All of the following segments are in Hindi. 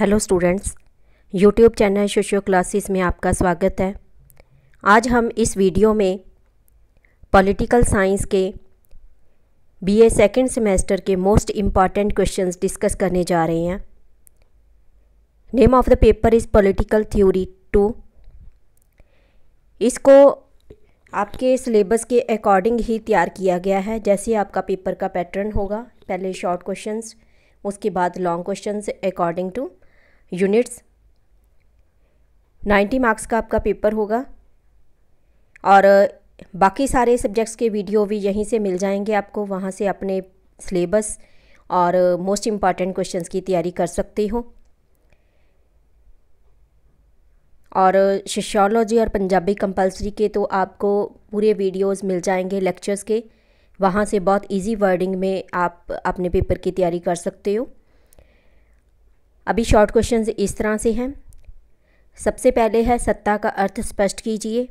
Hello students, YouTube channel socio classes में आपका स्वागत है। आज हम इस वीडियो में पॉलिटिकल साइंस के बीए सेकंड सेमेस्टर के मोस्ट इम्पॉर्टेंट क्वेश्चंस डिस्कस करने जा रहे हैं। Name of the paper is political theory 2। इसको आपके सिलेबस के अकॉर्डिंग ही तैयार किया गया है, जैसे आपका पेपर का पैटर्न होगा। पहले शॉर्ट क्वेश्चंस, उसके बाद long questions according two units. 90 marks का आपका पेपर होगा और बाकी सारे सब्जेक्ट्स के वीडियो भी यहीं से मिल जाएंगे आपको। वहाँ से अपने सिलेबस और मोस्ट इम्पॉर्टेंट क्वेश्चंस की तैयारी कर सकते हो। और सोशियोलॉजी और पंजाबी कंपलसरी के तो आपको पूरे वीडियोस मिल जाएंगे लेक्चर्स के। वहाँ से बहुत इजी वर्डिंग में आप अपने पेपर की तैयारी कर सकते हो। अभी शॉर्ट क्वेश्चंस इस तरह से हैं। सबसे पहले है सत्ता का अर्थ स्पष्ट कीजिए।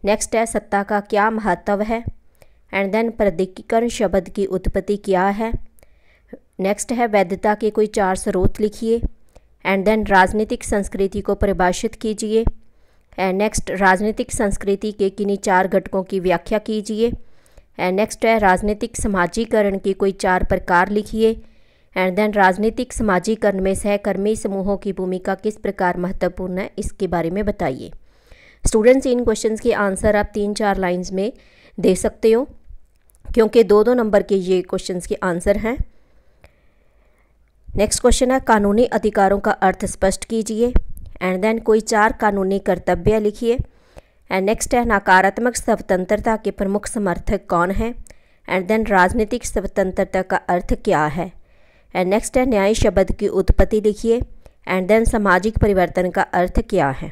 नेक्स्ट है सत्ता का क्या महत्व है। एंड देन प्राधिकरण शब्द की उत्पत्ति क्या है। नेक्स्ट है वैधता के कोई 4 स्रोत लिखिए। एंड देन राजनीतिक संस्कृति को परिभाषित कीजिए। एंड नेक्स्ट राजनीतिक संस्कृति के किन्हीं 4 घटकों की व्याख्या कीजिए। एंड नेक्स्ट है राजनीतिक समाजीकरण के कोई 4 प्रकार लिखिए। एंड देन राजनीतिक समाजीकरण में सहकर्मी समूहों की भूमिका किस प्रकार महत्वपूर्ण है, इसके बारे में बताइए। स्टूडेंट्स, इन क्वेश्चंस के आंसर आप 3-4 लाइंस में दे सकते हो, क्योंकि 2-2 नंबर के ये क्वेश्चंस के आंसर हैं। नेक्स्ट क्वेश्चन है कानूनी अधिकारों का अर्थ स्पष्ट कीजिए। एंड देन कोई 4 कानूनी कर्तव्य लिखिए। एंड नेक्स्ट है नकारात्मक स्वतंत्रता के प्रमुख समर्थक कौन है। एंड देन राजनीतिक स्वतंत्रता का अर्थ क्या है। एंड नेक्स्ट है न्याय शब्द की उत्पत्ति लिखिए। एंड देन सामाजिक परिवर्तन का अर्थ क्या है।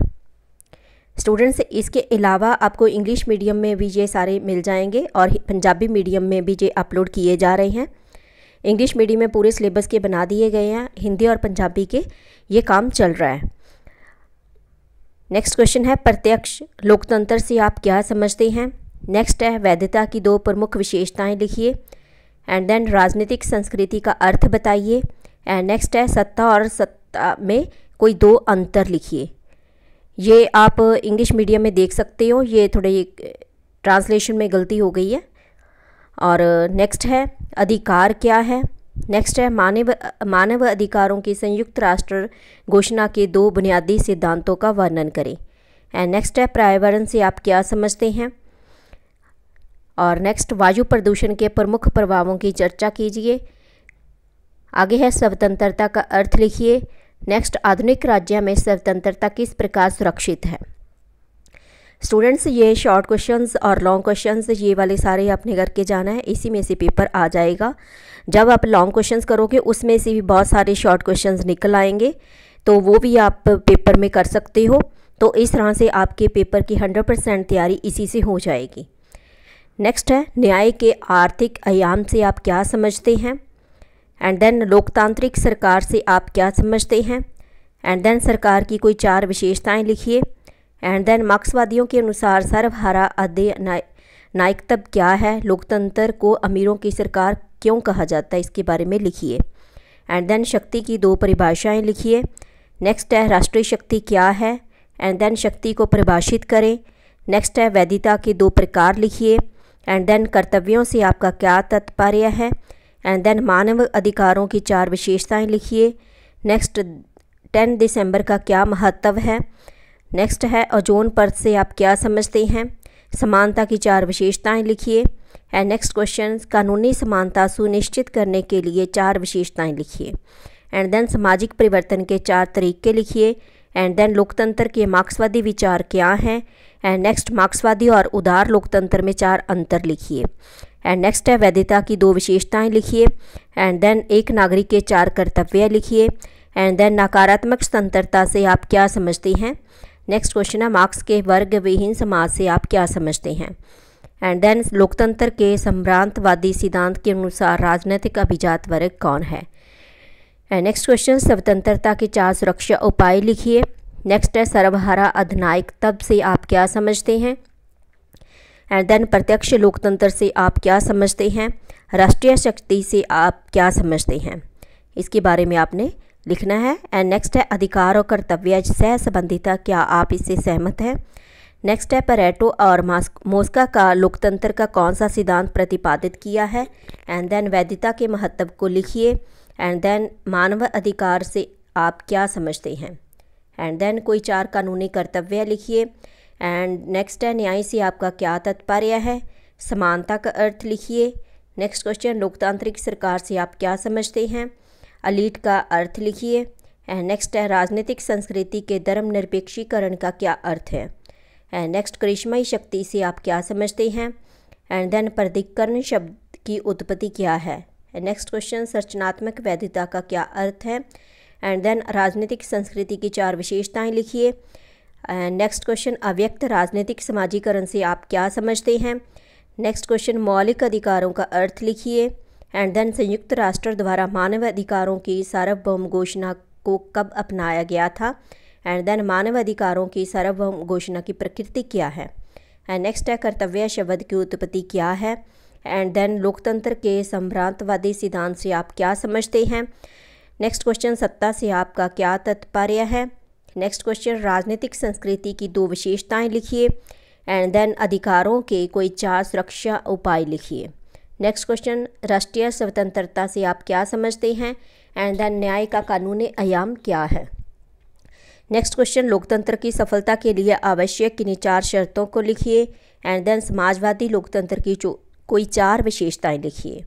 स्टूडेंट्स, इसके अलावा आपको इंग्लिश मीडियम में भी ये सारे मिल जाएंगे और पंजाबी मीडियम में भी ये अपलोड किए जा रहे हैं। इंग्लिश मीडियम में पूरे सिलेबस के बना दिए गए हैं, हिंदी और पंजाबी के ये काम चल रहा है। नेक्स्ट क्वेश्चन है प्रत्यक्ष लोकतंत्र से आप क्या समझते हैं। नेक्स्ट है वैधता की 2 प्रमुख विशेषताएं लिखिए। एंड देन राजनीतिक संस्कृति का अर्थ बताइए। एंड नेक्स्ट है सत्ता और सत्ता में कोई 2 अंतर लिखिए। ये आप इंग्लिश मीडियम में देख सकते हो, ये थोड़ी ट्रांसलेशन में गलती हो गई है। और नेक्स्ट है अधिकार क्या है। नेक्स्ट है मानव अधिकारों की संयुक्त राष्ट्र घोषणा के 2 बुनियादी सिद्धांतों का वर्णन करें। एंड नेक्स्ट है पर्यावरण से आप क्या समझते हैं। और नेक्स्ट वायु प्रदूषण के प्रमुख प्रभावों की चर्चा कीजिए। आगे है स्वतंत्रता का अर्थ लिखिए। नेक्स्ट आधुनिक राज्य में स्वतंत्रता किस प्रकार सुरक्षित है। स्टूडेंट्स, ये शॉर्ट क्वेश्चंस और लॉन्ग क्वेश्चंस ये वाले सारे आपने करके जाना है, इसी में से पेपर आ जाएगा। जब आप लॉन्ग क्वेश्चंस करोगे उसमें से भी बहुत सारे शॉर्ट क्वेश्चंस निकल आएंगे, तो वो भी आप पेपर में कर सकते हो। तो इस तरह से आपके पेपर की 100% तैयारी इसी से हो जाएगी। नेक्स्ट है न्याय के आर्थिक आयाम से आप क्या समझते हैं। एंड देन लोकतांत्रिक सरकार से आप क्या समझते हैं। एंड देन सरकार की कोई 4 विशेषताएं लिखिए। एंड देन मार्क्सवादियों के अनुसार सर्वहारा नायकत्व क्या है। लोकतंत्र को अमीरों की सरकार क्यों कहा जाता है, इसके बारे में लिखिए। एंड देन शक्ति की 2 परिभाषाएं लिखिए। नेक्स्ट है राष्ट्रीय शक्ति क्या है। एंड देन शक्ति को परिभाषित करें। नेक्स्ट है वैधता के 2 प्रकार लिखिए। एंड देन कर्तव्यों से आपका क्या तात्पर्य है। एंड देन मानव अधिकारों की 4 विशेषताएं लिखिए। नेक्स्ट 10 दिसंबर का क्या महत्व है। नेक्स्ट है ओजोन परत से आप क्या समझते हैं। समानता की 4 विशेषताएं लिखिए। एंड नेक्स्ट क्वेश्चन कानूनी समानता सुनिश्चित करने के लिए 4 विशेषताएं लिखिए। एंड देन सामाजिक परिवर्तन के 4 तरीके लिखिए। एंड देन लोकतंत्र के मार्क्सवादी विचार क्या हैं। एंड नेक्स्ट मार्क्सवादी और उदार लोकतंत्र में 4 अंतर लिखिए। एंड नेक्स्ट है वैधता की 2 विशेषताएं लिखिए। एंड देन एक नागरिक के 4 कर्तव्य लिखिए। एंड देन नकारात्मक स्वतंत्रता से आप क्या समझते हैं। नेक्स्ट क्वेश्चन है मार्क्स के वर्ग विहीन समाज से आप क्या समझते हैं। एंड देन लोकतंत्र के सम्भ्रांतवादी सिद्धांत के अनुसार राजनीतिक अभिजात वर्ग कौन है। एंड नेक्स्ट क्वेश्चन स्वतंत्रता के 4 सुरक्षा उपाय लिखिए। नेक्स्ट है सर्वहारा अधिनायकत्व से आप क्या समझते हैं। एंड देन प्रत्यक्ष लोकतंत्र से आप क्या समझते हैं। राष्ट्रीय शक्ति से आप क्या समझते हैं, इसके बारे में आपने लिखना है। एंड नेक्स्ट है अधिकार और कर्तव्य सह संबंधिता, क्या आप इससे सहमत हैं। नेक्स्ट है पेरेटो और मोस्का का लोकतंत्र का कौन सा सिद्धांत प्रतिपादित किया है। एंड देन वैधता के महत्व को लिखिए। एंड देन मानव अधिकार से आप क्या समझते हैं। एंड देन कोई 4 कानूनी कर्तव्य लिखिए। एंड नेक्स्ट है न्याय से आपका क्या तात्पर्य है। समानता का अर्थ लिखिए। नेक्स्ट क्वेश्चन लोकतांत्रिक सरकार से आप क्या समझते हैं। अलीट का अर्थ लिखिए। एंड नेक्स्ट है राजनीतिक संस्कृति के धर्मनिरपेक्षीकरण का क्या अर्थ है। एंड नेक्स्ट करिश्माई शक्ति से आप क्या समझते हैं। एंड देन प्राधिकरण शब्द की उत्पत्ति क्या है। नेक्स्ट क्वेश्चन संरचनात्मक वैधता का क्या अर्थ है। एंड देन राजनीतिक संस्कृति की 4 विशेषताएं लिखिए। एंड नेक्स्ट क्वेश्चन अव्यक्त राजनीतिक समाजीकरण से आप क्या समझते हैं। नेक्स्ट क्वेश्चन मौलिक अधिकारों का अर्थ लिखिए। एंड देन संयुक्त राष्ट्र द्वारा मानव अधिकारों की सार्वभौम घोषणा को कब अपनाया गया था। एंड देन मानव अधिकारों की सार्वभौम घोषणा की प्रकृति क्या है। एंड नेक्स्ट है कर्तव्य शब्द की उत्पत्ति क्या है। एंड देन लोकतंत्र के संभ्रांतवादी सिद्धांत से आप क्या समझते हैं। नेक्स्ट क्वेश्चन सत्ता से आपका क्या तात्पर्य है। नेक्स्ट क्वेश्चन राजनीतिक संस्कृति की 2 विशेषताएं लिखिए। एंड देन अधिकारों के कोई 4 सुरक्षा उपाय लिखिए। नेक्स्ट क्वेश्चन राष्ट्रीय स्वतंत्रता से आप क्या समझते हैं। एंड देन न्याय का कानूनी आयाम क्या है। नेक्स्ट क्वेश्चन लोकतंत्र की सफलता के लिए आवश्यक किन्हीं 4 शर्तों को लिखिए। एंड देन समाजवादी लोकतंत्र की कोई 4 विशेषताएं लिखिए।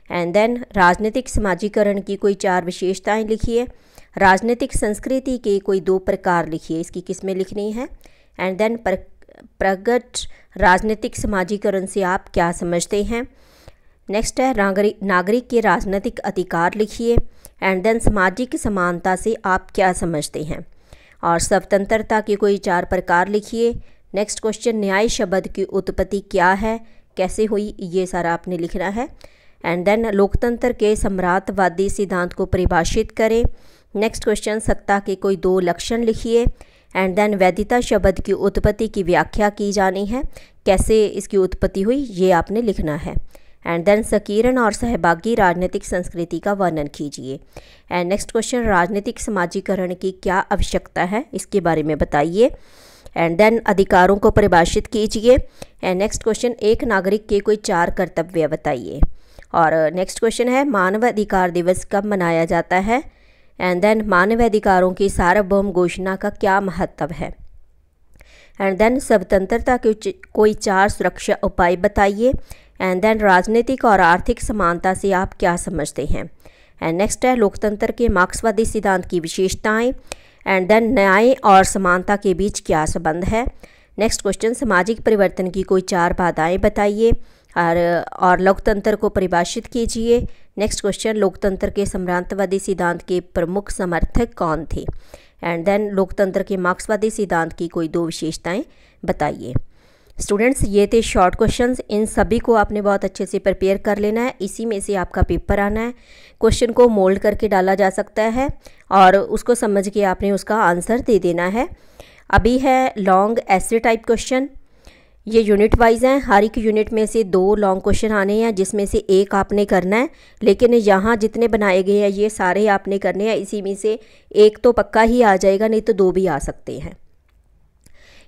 एंड देन राजनीतिक समाजीकरण की कोई 4 विशेषताएं लिखिए। राजनीतिक संस्कृति के कोई 2 प्रकार लिखिए, इसकी किस्में लिखनी है। एंड देन प्रगत राजनीतिक समाजीकरण से आप क्या समझते हैं। नेक्स्ट है नागरिक के राजनीतिक अधिकार लिखिए। एंड देन सामाजिक समानता से आप क्या समझते हैं। और स्वतंत्रता के कोई 4 प्रकार लिखिए। नेक्स्ट क्वेश्चन न्याय शब्द की उत्पत्ति क्या है, कैसे हुई, ये सारा आपने लिखना है। एंड देन लोकतंत्र के सम्राटवादी सिद्धांत को परिभाषित करें। नेक्स्ट क्वेश्चन सत्ता के कोई 2 लक्षण लिखिए। एंड देन वैधता शब्द की उत्पत्ति की व्याख्या की जानी है, कैसे इसकी उत्पत्ति हुई ये आपने लिखना है। एंड देन संकीर्ण और सहभागी राजनीतिक संस्कृति का वर्णन कीजिए। एंड नेक्स्ट क्वेश्चन राजनीतिक समाजीकरण की क्या आवश्यकता है, इसके बारे में बताइए। एंड देन अधिकारों को परिभाषित कीजिए। एंड नेक्स्ट क्वेश्चन एक नागरिक के कोई 4 कर्तव्य बताइए। और नेक्स्ट क्वेश्चन है मानव अधिकार दिवस कब मनाया जाता है। एंड देन मानव अधिकारों की सार्वभौम घोषणा का क्या महत्व है। एंड देन स्वतंत्रता के कोई 4 सुरक्षा उपाय बताइए। एंड देन राजनीतिक और आर्थिक समानता से आप क्या समझते हैं। एंड नेक्स्ट है लोकतंत्र के मार्क्सवादी सिद्धांत की विशेषताएं। एंड देन न्याय और समानता के बीच क्या संबंध है। नेक्स्ट क्वेश्चन सामाजिक परिवर्तन की कोई 4 बाधाएं बताइए और लोकतंत्र को परिभाषित कीजिए। नेक्स्ट क्वेश्चन लोकतंत्र के सम्रांतवादी सिद्धांत के प्रमुख समर्थक कौन थे। एंड देन लोकतंत्र के मार्क्सवादी सिद्धांत की कोई 2 विशेषताएं बताइए। स्टूडेंट्स ये थे शॉर्ट क्वेश्चंस, इन सभी को आपने बहुत अच्छे से प्रिपेयर कर लेना है, इसी में से आपका पेपर आना है। क्वेश्चन को मोल्ड करके डाला जा सकता है और उसको समझ के आपने उसका आंसर दे देना है। अभी है लॉन्ग ऐसे टाइप क्वेश्चन, ये यूनिट वाइज हैं। हर एक यूनिट में से 2 लॉन्ग क्वेश्चन आने हैं, जिसमें से एक आपने करना है। लेकिन यहाँ जितने बनाए गए हैं ये सारे आपने करने हैं, इसी में से एक तो पक्का ही आ जाएगा, नहीं तो 2 भी आ सकते हैं।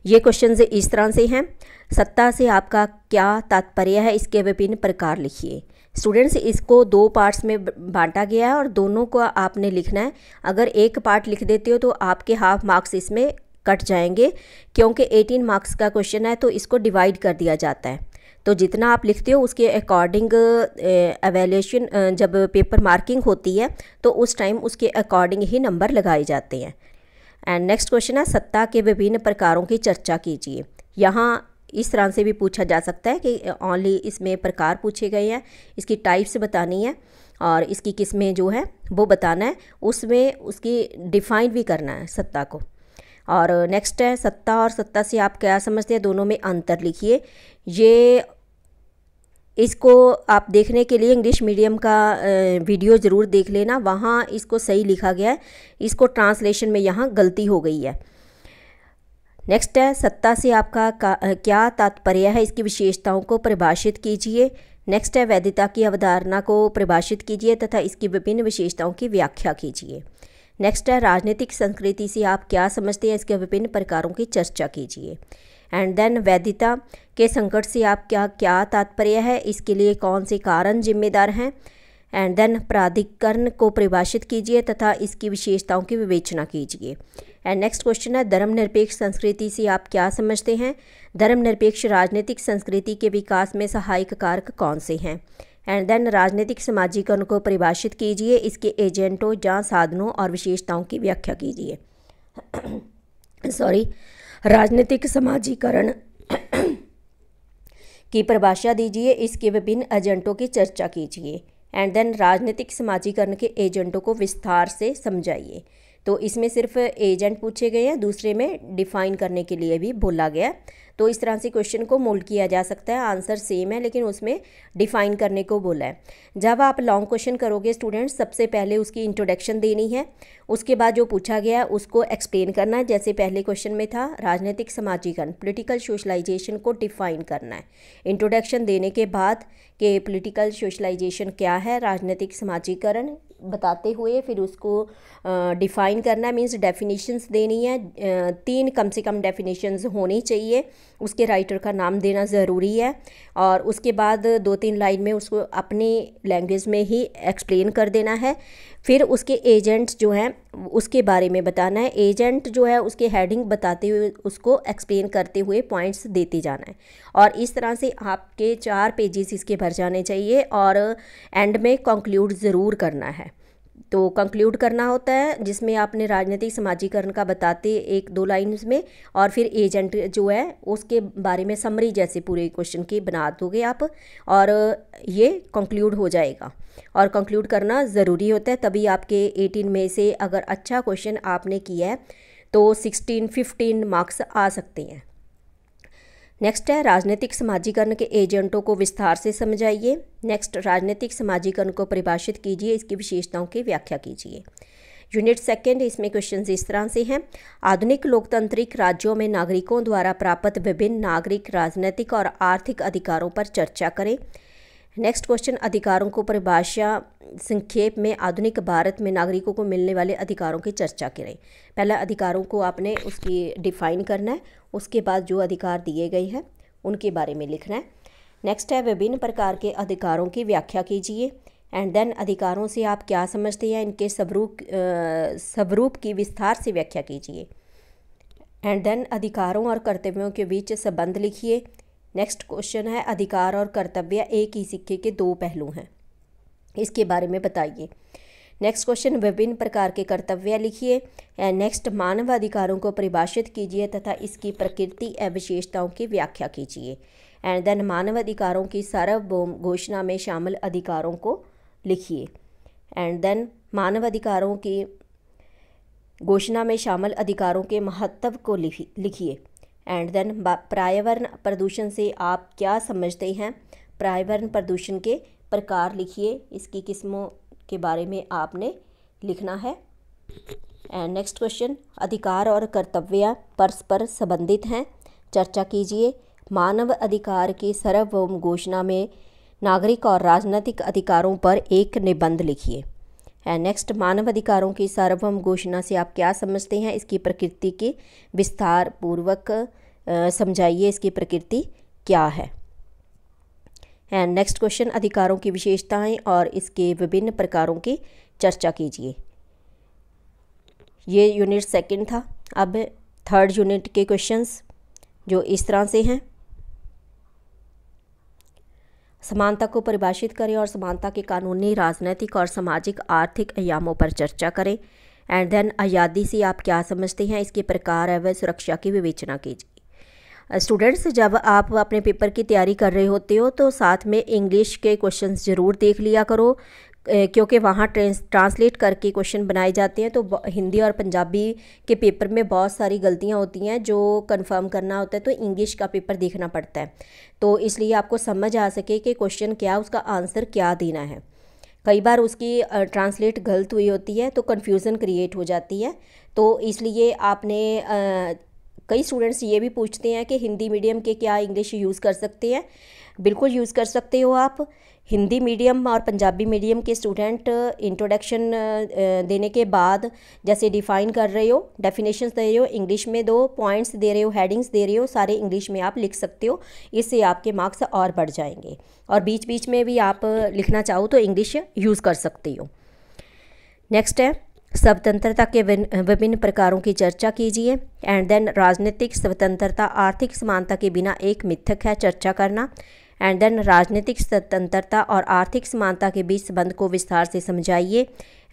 ये क्वेश्चन इस तरह से हैं। सत्ता से आपका क्या तात्पर्य है, इसके विभिन्न प्रकार लिखिए। स्टूडेंट्स इसको 2 पार्ट्स में बांटा गया है और दोनों को आपने लिखना है। अगर एक पार्ट लिख देते हो तो आपके हाफ मार्क्स इसमें कट जाएंगे, क्योंकि 18 मार्क्स का क्वेश्चन है तो इसको डिवाइड कर दिया जाता है। तो जितना आप लिखते हो उसके अकॉर्डिंग एवेल्यूशन, जब पेपर मार्किंग होती है तो उस टाइम उसके अकॉर्डिंग ही नंबर लगाए जाते हैं। एंड नेक्स्ट क्वेश्चन है सत्ता के विभिन्न प्रकारों की चर्चा कीजिए। यहाँ इस तरह से भी पूछा जा सकता है कि ओनली इसमें प्रकार पूछे गए हैं, इसकी टाइप्स बतानी है और इसकी किस्में जो है वो बताना है, उसमें उसकी डिफाइन भी करना है सत्ता को। और नेक्स्ट है सत्ता और सत्ता से आप क्या समझते हैं, दोनों में अंतर लिखिए। ये इसको आप देखने के लिए इंग्लिश मीडियम का वीडियो ज़रूर देख लेना, वहाँ इसको सही लिखा गया है, इसको ट्रांसलेशन में यहाँ गलती हो गई है। नेक्स्ट है सत्ता से आपका क्या तात्पर्य है, इसकी विशेषताओं को परिभाषित कीजिए। नेक्स्ट है वैधता की अवधारणा को परिभाषित कीजिए तथा इसकी विभिन्न विशेषताओं की व्याख्या कीजिए। नेक्स्ट है राजनीतिक संस्कृति से आप क्या समझते हैं, इसके विभिन्न प्रकारों की चर्चा कीजिए। एंड देन वैधता के संकट से आप क्या तात्पर्य है, इसके लिए कौन से कारण जिम्मेदार हैं। एंड देन प्राधिकरण को परिभाषित कीजिए तथा इसकी विशेषताओं की विवेचना कीजिए। एंड नेक्स्ट क्वेश्चन है धर्मनिरपेक्ष संस्कृति से आप क्या समझते हैं, धर्मनिरपेक्ष राजनीतिक संस्कृति के विकास में सहायक कारक कौन से हैं। एंड देन राजनीतिक समाजीकरण को परिभाषित कीजिए, इसके एजेंटों या साधनों और विशेषताओं की व्याख्या कीजिए। राजनीतिक समाजीकरण की परिभाषा दीजिए, इसके विभिन्न एजेंटों की चर्चा कीजिए। एंड देन राजनीतिक समाजीकरण के एजेंटों को विस्तार से समझाइए। तो इसमें सिर्फ एजेंट पूछे गए हैं, दूसरे में डिफाइन करने के लिए भी बोला गया। तो इस तरह से क्वेश्चन को मोल्ड किया जा सकता है, आंसर सेम है लेकिन उसमें डिफाइन करने को बोला है। जब आप लॉन्ग क्वेश्चन करोगे स्टूडेंट्स, सबसे पहले उसकी इंट्रोडक्शन देनी है, उसके बाद जो पूछा गया उसको एक्सप्लेन करना है। जैसे पहले क्वेश्चन में था राजनीतिक समाजीकरण, पॉलिटिकल सोशलाइजेशन को डिफाइन करना है। इंट्रोडक्शन देने के बाद कि पॉलिटिकल सोशलाइजेशन क्या है, राजनीतिक समाजीकरण बताते हुए फिर उसको डिफ़ाइन करना है, मीन्स डेफिनेशंस देनी है। 3 कम से कम डेफिनेशंस होनी चाहिए, उसके राइटर का नाम देना ज़रूरी है और उसके बाद 2-3 लाइन में उसको अपनी लैंग्वेज में ही एक्सप्लेन कर देना है। फिर उसके एजेंट्स जो हैं उसके बारे में बताना है, एजेंट जो है उसके हेडिंग बताते हुए उसको एक्सप्लेन करते हुए पॉइंट्स देते जाना है। और इस तरह से आपके 4 पेजेस इसके भर जाने चाहिए और एंड में कंक्लूड ज़रूर करना है। तो कंक्लूड करना होता है जिसमें आपने राजनीतिक समाजीकरण का बताते 1-2 लाइन्स में और फिर एजेंट जो है उसके बारे में समरी जैसे पूरे क्वेश्चन की बना दोगे आप और ये कंक्लूड हो जाएगा। और कंक्लूड करना ज़रूरी होता है, तभी आपके 18 में से अगर अच्छा क्वेश्चन आपने किया है तो 16-15 मार्क्स आ सकते हैं। नेक्स्ट है राजनीतिक समाजीकरण के एजेंटों को विस्तार से समझाइए। नेक्स्ट राजनीतिक समाजीकरण को परिभाषित कीजिए, इसकी विशेषताओं की व्याख्या कीजिए। यूनिट 2 इसमें क्वेश्चन इस तरह से हैं। आधुनिक लोकतांत्रिक राज्यों में नागरिकों द्वारा प्राप्त विभिन्न नागरिक राजनीतिक और आर्थिक अधिकारों पर चर्चा करें। नेक्स्ट क्वेश्चन अधिकारों को परिभाषा संक्षेप में आधुनिक भारत में नागरिकों को मिलने वाले अधिकारों की चर्चा करें। पहले अधिकारों को आपने उसकी डिफाइन करना है, उसके बाद जो अधिकार दिए गए हैं उनके बारे में लिखना है। नेक्स्ट है विभिन्न प्रकार के अधिकारों की व्याख्या कीजिए। एंड देन अधिकारों से आप क्या समझते हैं, इनके स्वरूप की विस्तार से व्याख्या कीजिए। एंड देन अधिकारों और कर्तव्यों के बीच संबंध लिखिए। नेक्स्ट क्वेश्चन है अधिकार और कर्तव्य एक ही सिक्के के 2 पहलू हैं, इसके बारे में बताइए। नेक्स्ट क्वेश्चन विभिन्न प्रकार के कर्तव्य लिखिए। एंड नेक्स्ट मानव अधिकारों को परिभाषित कीजिए तथा इसकी प्रकृति एवं विशेषताओं की व्याख्या कीजिए। एंड देन मानव अधिकारों की सार्वभौम घोषणा में शामिल अधिकारों को लिखिए। एंड देन मानव अधिकारों की घोषणा में शामिल अधिकारों के महत्व को लिखिए। एंड देन पर्यावरण प्रदूषण से आप क्या समझते हैं, पर्यावरण प्रदूषण के प्रकार लिखिए, इसकी किस्मों के बारे में आपने लिखना है। एंड नेक्स्ट क्वेश्चन अधिकार और कर्तव्य परस्पर संबंधित हैं, चर्चा कीजिए। मानव अधिकार की सार्वभौम घोषणा में नागरिक और राजनीतिक अधिकारों पर एक निबंध लिखिए। एंड नेक्स्ट मानव अधिकारों की सार्वभौम घोषणा से आप क्या समझते हैं, इसकी प्रकृति की विस्तार पूर्वक समझाइए, इसकी प्रकृति क्या है। एंड नेक्स्ट क्वेश्चन अधिकारों की विशेषताएं और इसके विभिन्न प्रकारों की चर्चा कीजिए। ये यूनिट 2 था। अब 3rd यूनिट के क्वेश्चंस जो इस तरह से हैं। समानता को परिभाषित करें और समानता के कानूनी, राजनीतिक और सामाजिक आर्थिक आयामों पर चर्चा करें। एंड देन आज़ादी से आप क्या समझते हैं, इसके प्रकार एवं सुरक्षा की विवेचना कीजिए। स्टूडेंट्स जब आप अपने पेपर की तैयारी कर रहे होते हो तो साथ में इंग्लिश के क्वेश्चंस ज़रूर देख लिया करो, क्योंकि वहाँ ट्रांसलेट करके क्वेश्चन बनाए जाते हैं। तो हिंदी और पंजाबी के पेपर में बहुत सारी गलतियाँ होती हैं, जो कंफर्म करना होता है तो इंग्लिश का पेपर देखना पड़ता है। तो इसलिए आपको समझ आ सके कि क्वेश्चन क्या, उसका आंसर क्या देना है। कई बार उसकी ट्रांसलेट गलत हुई होती है तो कन्फ्यूज़न क्रिएट हो जाती है। तो इसलिए आपने कई स्टूडेंट्स ये भी पूछते हैं कि हिंदी मीडियम के क्या इंग्लिश यूज़ कर सकते हैं। बिल्कुल यूज़ कर सकते हो आप, हिंदी मीडियम और पंजाबी मीडियम के स्टूडेंट इंट्रोडक्शन देने के बाद जैसे डिफ़ाइन कर रहे हो, डेफिनेशंस दे रहे हो, इंग्लिश में 2 पॉइंट्स दे रहे हो, हेडिंग्स दे रहे हो, सारे इंग्लिश में आप लिख सकते हो। इससे आपके मार्क्स और बढ़ जाएंगे। और बीच बीच में भी आप लिखना चाहो तो इंग्लिश यूज़ कर सकते हो। नेक्स्ट है स्वतंत्रता के विभिन्न प्रकारों की चर्चा कीजिए। एंड देन राजनीतिक स्वतंत्रता आर्थिक समानता के बिना एक मिथक है, चर्चा करना। एंड देन राजनीतिक स्वतंत्रता और आर्थिक समानता के बीच संबंध को विस्तार से समझाइए।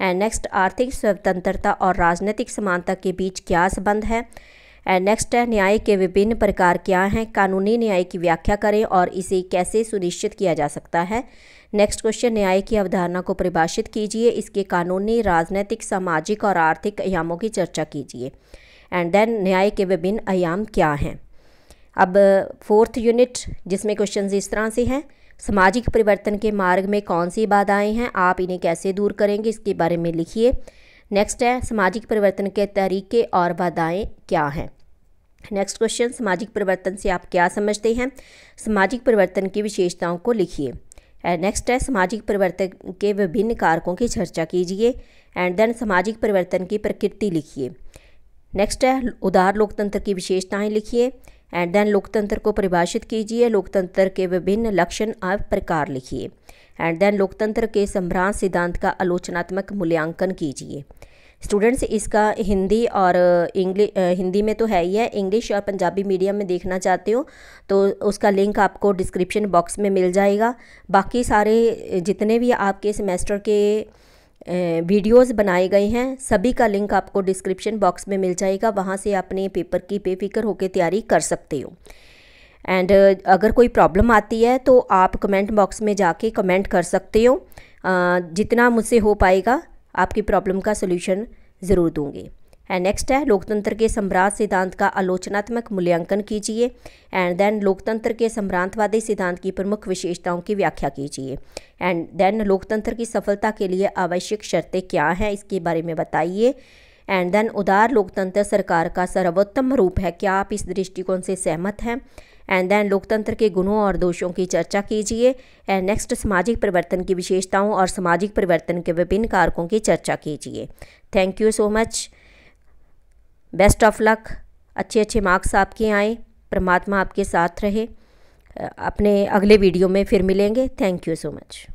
एंड नेक्स्ट आर्थिक स्वतंत्रता और राजनीतिक समानता के बीच क्या संबंध है। एंड नेक्स्ट है न्याय के विभिन्न प्रकार क्या हैं, कानूनी न्याय की व्याख्या करें और इसे कैसे सुनिश्चित किया जा सकता है। नेक्स्ट क्वेश्चन न्याय की अवधारणा को परिभाषित कीजिए, इसके कानूनी, राजनीतिक, सामाजिक और आर्थिक आयामों की चर्चा कीजिए। एंड देन न्याय के विभिन्न आयाम क्या हैं। अब 4th यूनिट जिसमें क्वेश्चन इस तरह से हैं, सामाजिक परिवर्तन के मार्ग में कौन सी बाधाएं हैं, आप इन्हें कैसे दूर करेंगे, इसके बारे में लिखिए। नेक्स्ट है सामाजिक परिवर्तन के तरीके और बाधाएं क्या हैं। नेक्स्ट क्वेश्चन सामाजिक परिवर्तन से आप क्या समझते हैं, सामाजिक परिवर्तन की विशेषताओं को लिखिए। एंड नेक्स्ट है सामाजिक परिवर्तन के विभिन्न कारकों की चर्चा कीजिए। एंड देन सामाजिक परिवर्तन की प्रकृति लिखिए। नेक्स्ट है उदार लोकतंत्र की विशेषताएं लिखिए। एंड देन लोकतंत्र को परिभाषित कीजिए, लोकतंत्र के विभिन्न लक्षण और प्रकार लिखिए। एंड देन लोकतंत्र के संभ्रांत सिद्धांत का आलोचनात्मक मूल्यांकन कीजिए। स्टूडेंट्स इसका हिंदी और हिंदी में तो है ही है, इंग्लिश और पंजाबी मीडियम में देखना चाहते हो तो उसका लिंक आपको डिस्क्रिप्शन बॉक्स में मिल जाएगा। बाकी सारे जितने भी आपके सेमेस्टर के वीडियोस बनाए गए हैं सभी का लिंक आपको डिस्क्रिप्शन बॉक्स में मिल जाएगा, वहाँ से अपने पेपर की बेफिक्र होकर तैयारी कर सकते हो। एंड अगर कोई प्रॉब्लम आती है तो आप कमेंट बॉक्स में जाके कमेंट कर सकते हो, जितना मुझसे हो पाएगा आपकी प्रॉब्लम का सलूशन ज़रूर दूंगी। एंड नेक्स्ट है लोकतंत्र के सम्राट सिद्धांत का आलोचनात्मक मूल्यांकन कीजिए। एंड देन लोकतंत्र के सम्रांतवादी सिद्धांत की प्रमुख विशेषताओं की व्याख्या कीजिए। एंड देन लोकतंत्र की सफलता के लिए आवश्यक शर्तें क्या हैं, इसके बारे में बताइए। एंड देन उदार लोकतंत्र सरकार का सर्वोत्तम रूप है, क्या आप इस दृष्टिकोण से सहमत हैं। एंड देन लोकतंत्र के गुणों और दोषों की चर्चा कीजिए। एंड नेक्स्ट सामाजिक परिवर्तन की विशेषताओं और सामाजिक परिवर्तन के विभिन्न कारकों की चर्चा कीजिए। Thank you so much, best of luck, अच्छे अच्छे मार्क्स आपके आए, परमात्मा आपके साथ रहे। अपने अगले वीडियो में फिर मिलेंगे। Thank you so much.